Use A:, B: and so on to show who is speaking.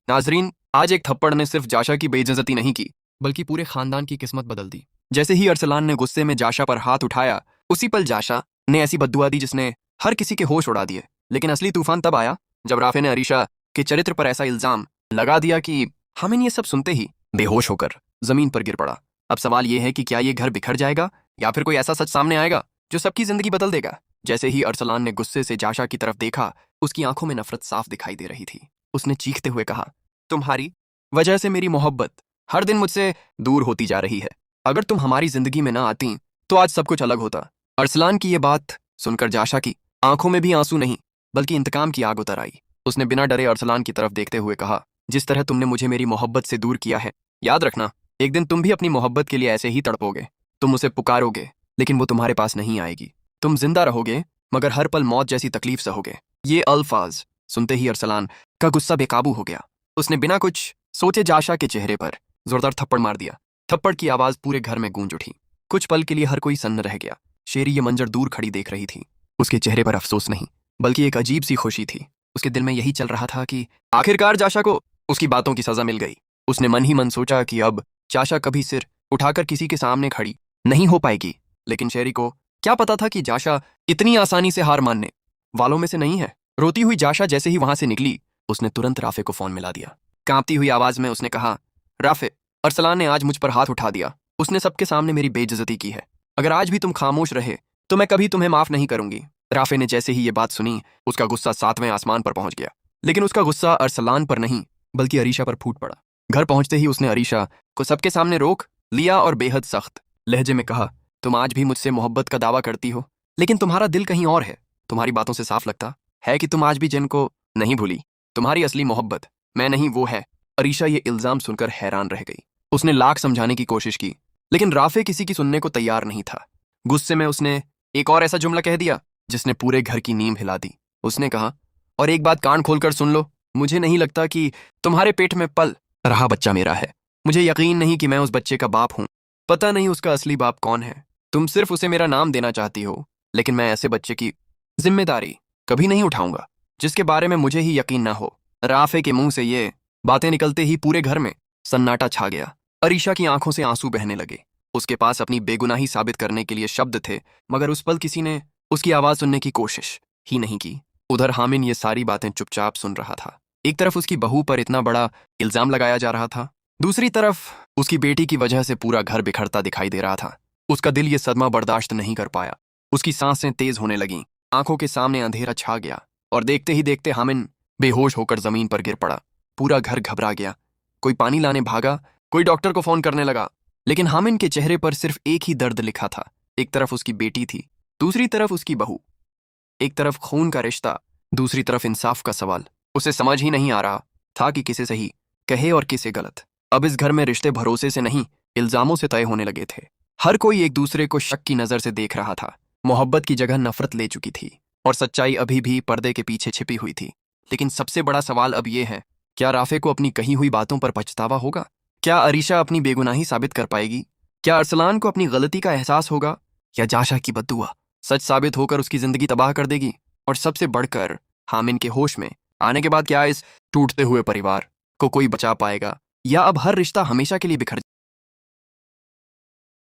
A: नाजरीन, आज एक थप्पड़ ने सिर्फ जाशा की बेइज्जती नहीं की, बल्कि पूरे खानदान की किस्मत बदल दी। जैसे ही अरसलान ने गुस्से में जाशा पर हाथ उठाया, उसी पल जाशा ने ऐसी बद्दुआ दी जिसने हर किसी के होश उड़ा दिए। लेकिन असली तूफान तब आया जब राफे ने अरीशा के चरित्र पर ऐसा इल्जाम लगा दिया कि हमें ये सब सुनते ही बेहोश होकर जमीन पर गिर पड़ा। अब सवाल यह है कि क्या ये घर बिखर जाएगा या फिर कोई ऐसा सच सामने आएगा जो सबकी जिंदगी बदल देगा। जैसे ही अरसलान ने गुस्से से जाशा की तरफ देखा, उसकी आंखों में नफरत साफ दिखाई दे रही थी। उसने चीखते हुए कहा, तुम्हारी वजह से मेरी मोहब्बत हर दिन मुझसे दूर होती जा रही है। अगर तुम हमारी जिंदगी में ना आती तो आज सब कुछ अलग होता। अरसलान की यह बात सुनकर जाशा की आंखों में भी आंसू नहीं बल्कि इंतकाम की आग उतर आई। उसने बिना डरे अरसलान की तरफ देखते हुए कहा, जिस तरह तुमने मुझे मेरी मोहब्बत से दूर किया है, याद रखना एक दिन तुम भी अपनी मोहब्बत के लिए ऐसे ही तड़पोगे। तुम उसे पुकारोगे लेकिन वो तुम्हारे पास नहीं आएगी। तुम जिंदा रहोगे मगर हर पल मौत जैसी तकलीफ सहोगे। ये अल्फाज सुनते ही अरसलान का गुस्सा बेकाबू हो गया। उसने बिना कुछ सोचे जाशा के चेहरे पर जोरदार थप्पड़ मार दिया। थप्पड़ की आवाज पूरे घर में गूंज उठी। कुछ पल के लिए हर कोई सन्न रह गया। शेरी ये मंजर दूर खड़ी देख रही थी। उसके चेहरे पर अफसोस नहीं बल्कि एक अजीब सी खुशी थी। उसके दिल में यही चल रहा था कि आखिरकार जाशा को उसकी बातों की सजा मिल गई। उसने मन ही मन सोचा कि अब जाशा कभी सिर उठाकर किसी के सामने खड़ी नहीं हो पाएगी। लेकिन शेरी को क्या पता था कि जाशा इतनी आसानी से हार मानने वालों में से नहीं है। रोती हुई जाशा जैसे ही वहां से निकली, उसने तुरंत राफे को फोन मिला दिया। कांपती हुई आवाज में उसने कहा, राफे, अरसलान ने आज मुझ पर हाथ उठा दिया। उसने सबके सामने मेरी बेइज्जती की है। अगर आज भी तुम खामोश रहे तो मैं कभी तुम्हें माफ नहीं करूंगी। राफे ने जैसे ही ये बात सुनी, उसका गुस्सा 7वें आसमान पर पहुंच गया। लेकिन उसका गुस्सा अरसलान पर नहीं बल्कि अरीशा पर फूट पड़ा। घर पहुंचते ही उसने अरीशा को सबके सामने रोक लिया और बेहद सख्त लहजे में कहा, तुम आज भी मुझसे मोहब्बत का दावा करती हो, लेकिन तुम्हारा दिल कहीं और है। तुम्हारी बातों से साफ लगता है कि तुम आज भी जिनको नहीं भूली। तुम्हारी असली मोहब्बत मैं नहीं, वो है। अरीशा ये इल्जाम सुनकर हैरान रह गई। उसने लाख समझाने की कोशिश की लेकिन राफे किसी की सुनने को तैयार नहीं था। गुस्से में उसने एक और ऐसा जुमला कह दिया जिसने पूरे घर की नींव हिला दी। उसने कहा, और एक बात कान खोलकर सुन लो, मुझे नहीं लगता कि तुम्हारे पेट में पल रहा बच्चा मेरा है। मुझे यकीन नहीं कि मैं उस बच्चे का बाप हूं। पता नहीं उसका असली बाप कौन है। तुम सिर्फ उसे मेरा नाम देना चाहती हो, लेकिन मैं ऐसे बच्चे की जिम्मेदारी कभी नहीं उठाऊंगा जिसके बारे में मुझे ही यकीन ना हो। राफे के मुंह से ये बातें निकलते ही पूरे घर में सन्नाटा छा गया। अरीशा की आंखों से आंसू बहने लगे। उसके पास अपनी बेगुनाही साबित करने के लिए शब्द थे, मगर उस पल किसी ने उसकी आवाज सुनने की कोशिश ही नहीं की। उधर हामिन ये सारी बातें चुपचाप सुन रहा था। एक तरफ उसकी बहू पर इतना बड़ा इल्जाम लगाया जा रहा था, दूसरी तरफ उसकी बेटी की वजह से पूरा घर बिखरता दिखाई दे रहा था। उसका दिल ये सदमा बर्दाश्त नहीं कर पाया। उसकी सांसें तेज होने लगीं, आंखों के सामने अंधेरा छा गया और देखते ही देखते हामिन बेहोश होकर जमीन पर गिर पड़ा। पूरा घर घबरा गया। कोई पानी लाने भागा, कोई डॉक्टर को फोन करने लगा, लेकिन हामिन के चेहरे पर सिर्फ एक ही दर्द लिखा था। एक तरफ उसकी बेटी थी, दूसरी तरफ उसकी बहू। एक तरफ खून का रिश्ता, दूसरी तरफ इंसाफ का सवाल। उसे समझ ही नहीं आ रहा था कि किसे सही कहे और किसे गलत। अब इस घर में रिश्ते भरोसे से नहीं, इल्जामों से तय होने लगे थे। हर कोई एक दूसरे को शक की नजर से देख रहा था। मोहब्बत की जगह नफरत ले चुकी थी और सच्चाई अभी भी पर्दे के पीछे छिपी हुई थी। लेकिन सबसे बड़ा सवाल अब यह है, क्या राफे को अपनी कही हुई बातों पर पछतावा होगा? क्या अरीशा अपनी बेगुनाही साबित कर पाएगी? क्या अरसलान को अपनी गलती का एहसास होगा? या जाशा की बद्दुआ सच साबित होकर उसकी जिंदगी तबाह कर देगी? और सबसे बढ़कर, हामिन के होश में आने के बाद क्या इस टूटते हुए परिवार को कोई बचा पाएगा, या अब हर रिश्ता हमेशा के लिए बिखर